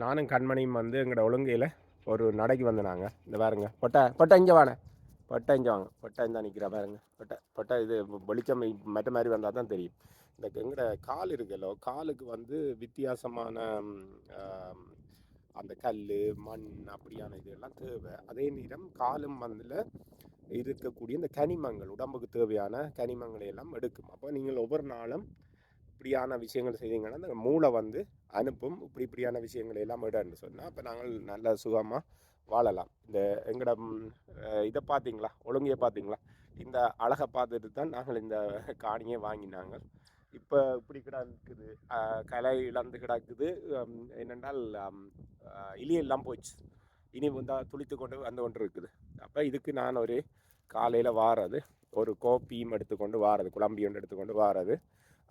நானும் கண்மணியும் வந்து எங்களோட ஒழுங்கையில் ஒரு நடைக்கு வந்தனாங்க. இந்த பாருங்க பொட்டை இங்கே வாங்க, பொட்டை இங்கே வாங்க, பொட்டை இந்த நிற்கிற பாருங்க, பொட்டை இது வெளிச்சம் மற்ற மாதிரி வந்தால் தான் தெரியும். இந்த எங்களோட கால் இருக்குல்லோ, காலுக்கு வந்து வித்தியாசமான அந்த கல் மண் அப்படியான இதெல்லாம் தேவை. அதே நேரம் காலும் வந்துல இருக்கக்கூடிய இந்த கனிமங்கள், உடம்புக்கு தேவையான கனிமங்களை எல்லாம் எடுக்கும். அப்போ நீங்கள் ஒவ்வொரு நாளும் இப்படியான விஷயங்கள் செய்தீங்கன்னா அந்த மூளை வந்து அனுப்பும் இப்படியான விஷயங்களை எல்லாம் இடன்னு சொன்னால் அப்போ நாங்கள் நல்ல சுகமாக வாழலாம். இந்த எங்களோட இதை பார்த்தீங்களா, ஒழுங்கையை பார்த்தீங்களா, இந்த அழகை பார்த்துட்டு தான் நாங்கள் இந்த காணியை வாங்கினாங்க. இப்போ இப்படி கிடக்குது, கலை இழந்து கிடக்குது. என்னென்றால் இலியெல்லாம் போச்சு, இனி வந்து துளித்து கொண்டு வந்து கொண்டு இருக்குது. அப்போ இதுக்கு நான் ஒரு காலையில் வாரது, ஒரு கோப்பியும் எடுத்துக்கொண்டு வாரது, குழம்பி ஒன்று எடுத்துக்கொண்டு வாரது.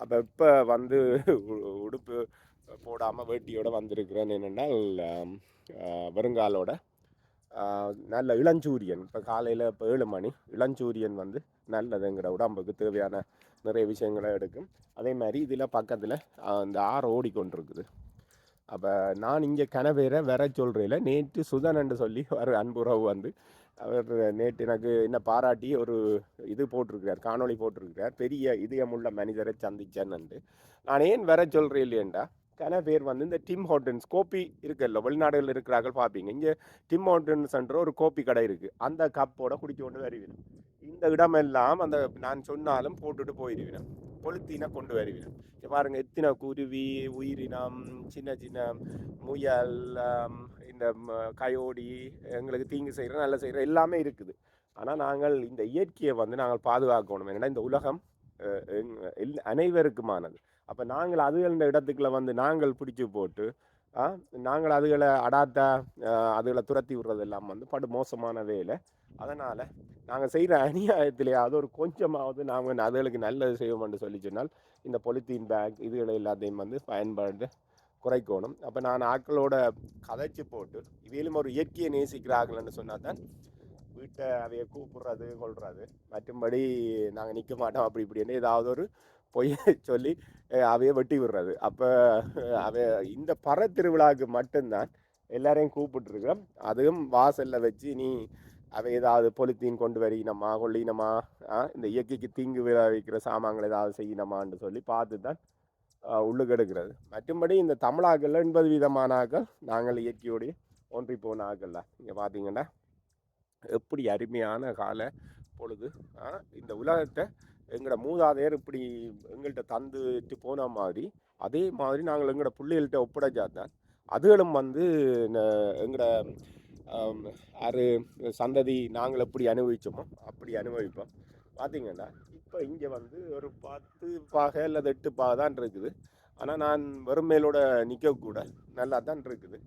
அப்போ இப்போ வந்து உடுப்பு போடாமல் வேட்டியோடு வந்திருக்கிறேன். என்னென்னால் வருங்காலோட நல்ல இளஞ்சூரியன், இப்போ காலையில் இப்போ 7 மணி இளஞ்சூரியன் வந்து நல்லதுங்கிற உடம்புக்கு தேவையான நிறைய விஷயங்களை எடுக்கும். அதே மாதிரி இதில் பக்கத்தில் அந்த ஆறு ஓடிக்கொண்டிருக்குது. அப்போ நான் இங்கே கனவேரை வர சொல்கிறேன். நேற்று சுதனன்னு சொல்லி ஒரு அன்புறவு வந்து அவர் நேற்று எனக்கு என்ன பாராட்டி ஒரு இது போட்டிருக்கிறார், காணொளி போட்டிருக்கிறார், பெரிய இதயமுள்ள மனிதரை சந்திச்சேன்னு. நான் ஏன் வர சொல்கிறேன் இல்லையண்டா, கன பேர் வந்து இந்த டிம் ஹோட்டன்ஸ் கோப்பி இருக்குல்ல, வெளிநாடுகள் இருக்கிறார்கள் பார்ப்பீங்க. இங்கே டிம் ஹோட்டன்ஸ்ன்ற ஒரு கோப்பி கடை இருக்குது. அந்த கப்போட குடிச்சு கொண்டு வருவேன். இந்த இடமெல்லாம் அந்த நான் சொன்னாலும் போட்டுட்டு போயிடுவேன், பொலித்தீனை கொண்டு வருவேன். பாருங்க எத்தனை குருவி உயிரினம், சின்ன சின்ன முயல், இந்த கயோடி, எங்களுக்கு தீங்கு செய்கிற நல்ல செய்கிற எல்லாமே இருக்குது. ஆனால் நாங்கள் இந்த இயற்கையை வந்து நாங்கள் பாதுகாக்கணும். ஏன்னா இந்த உலகம் அனைவருக்குமானது. அப்போ நாங்கள் அதுகள் இடத்துக்குள்ள வந்து நாங்கள் பிடிச்சி போட்டு நாங்கள் அதுகளை அடாத்தா அதுகளை துரத்தி விடுறதெல்லாம் வந்து படு மோசமான வேலை. அதனால் நாங்கள் செய்கிற அநியாயத்திலேயாவது ஒரு கொஞ்சமாவது நாங்கள் அதுகளுக்கு நல்லது செய்வோம்னு சொல்லி சொன்னால் இந்த பொலித்தீன் பேக் இதுகளை எல்லாத்தையும் வந்து பயன்பாடு குறைக்கணும். அப்போ நான் ஆக்களோட கதைச்சி போட்டு இவையிலும் ஒரு இயற்கையை நேசிக்கிறார்கள்னு சொன்னால் தான் வீட்டை அவைய கூப்பிடுறது கொள்வது. மற்றும்படி நாங்கள் நிற்க மாட்டோம் அப்படி இப்படின்னு ஏதாவது ஒரு பொய்யை சொல்லி அவைய வெட்டி விடுறது. அப்போ அவைய இந்த பற திருவிழாவுக்கு மட்டும்தான் எல்லாரையும் கூப்பிட்டுருக்கோம். அதுவும் வாசலில் வச்சு நீ அவை ஏதாவது பொலித்தீன் கொண்டு வரினமா கொள்ளினமா, இந்த இயற்கைக்கு தீங்கு விளைவிக்கிற சாமான்கள் ஏதாவது செய்யணுமான்னு சொல்லி பார்த்து தான் உள்ளுக்கு எடுக்கிறது. மற்றும்படி இந்த தமிழாக்கள் 80% ஆக்கள் நாங்கள் இயற்கையோடைய ஒன்றி போன ஆக்கள் தான். இங்கே பார்த்தீங்கன்னா எப்படி அருமையான கால பொழுது. இந்த உலகத்தை எங்களோட மூதாதையர் இப்படி எங்கள்கிட்ட தந்துட்டு போன மாதிரி அதே மாதிரி நாங்கள் எங்களோட பிள்ளைகள்கிட்ட ஒப்படைச்சாதான் அதுகளும் வந்து எங்களோட அரு சந்ததி நாங்கள் எப்படி அனுபவிச்சோமோ அப்படி அனுபவிப்போம். பார்த்தீங்கன்னா இப்போ இங்கே வந்து ஒரு 10 பாகை அல்லது 8 பாகை தான் இருக்குது. ஆனால் நான் வறுமையிலோட நிற்கக்கூட நல்லா தான் இருக்குது.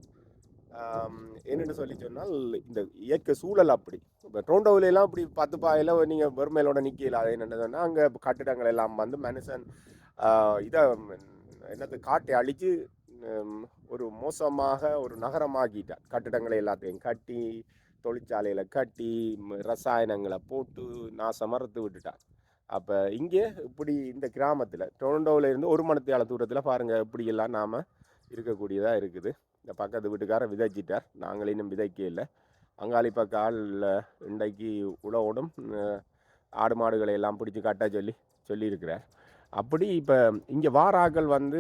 என்னென்னு சொல்லி சொன்னால் இந்த இயற்கை சூழல் அப்படி. இப்போ டொரண்டோவிலாம் அப்படி 10 பாகையில் நீங்கள் வறுமையிலோட நிற்கல. அது என்னதுன்னா அங்கே கட்டிடங்கள் எல்லாம் வந்து மனுஷன் இதை என்னது காட்டை அழித்து ஒரு மோசமாக ஒரு நகரமாக்கிட்டான். கட்டிடங்களை எல்லாத்தையும் கட்டி தொழிற்சாலையில் கட்டி ரசாயனங்களை போட்டு நாசமறுத்து விட்டுட்டான். அப்போ இங்கே இப்படி இந்த கிராமத்தில் டொரண்டோவில் இருந்து 1 மணித்தியால தூரத்தில் பாருங்கள் இப்படியெல்லாம் நாம் இருக்கக்கூடியதாக இருக்குது. இந்த பக்கத்து வீட்டுக்காரர் விதைச்சிட்டார், நாங்கள் இன்னும் விதைக்க இல்லை. அங்காளி பக்க ஆள் இன்றைக்கு உழவோடும் ஆடு மாடுகளை எல்லாம் பிடிச்சி கட்ட சொல்லியிருக்கிறார். அப்படி இப்போ இங்கே வாராக்கள் வந்து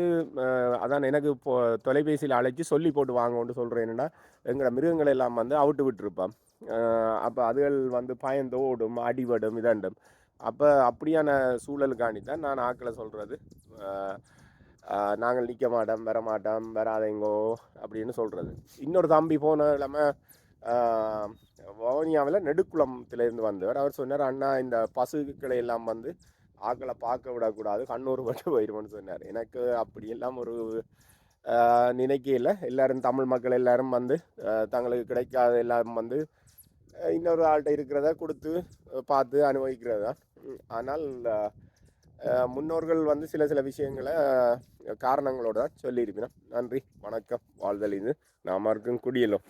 அதான் எனக்கு இப்போ தொலைபேசியில் அழைச்சி சொல்லி போட்டு வாங்கன்னு சொல்கிறேன். என்னென்னா எங்களோட மிருகங்களை எல்லாம் வந்து அவுட்டு விட்டுருப்போம். அப்போ அதுகள் வந்து பயந்தோடும் அடிபடும் இதண்டும். அப்போ அப்படியான சூழலுக்காண்டி தான் நான் ஆக்களை சொல்கிறது, நாங்கள் நிற்க மாட்டோம், வரமாட்டோம், வராதேங்கோ அப்படின்னு சொல்கிறது. இன்னொரு தம்பி போன இல்லாமல் வவுனியாவில் நெடுக்குளத்திலேருந்து வந்தவர். அவர் சொன்னார், அண்ணா இந்த பசுக்களை எல்லாம் வந்து ஆக்களை பார்க்க விடக்கூடாது, கண்ணூர் பட்டு போயிடுவோன்னு சொன்னார். எனக்கு அப்படியெல்லாம் ஒரு நினைக்கையில் எல்லாரும் தமிழ் மக்கள் எல்லாரும் வந்து தங்களுக்கு கிடைக்காத எல்லாரும் வந்து இன்னொரு ஆள்கிட்ட இருக்கிறத கொடுத்து பார்த்து அனுபவிக்கிறது தான். ஆனால் முன்னோர்கள் வந்து சில விஷயங்களை காரணங்களோடு தான் சொல்லியிருக்கிறோம். நன்றி, வணக்கம், வாழ்தல். இது நாம இருக்கும் குடியலும்.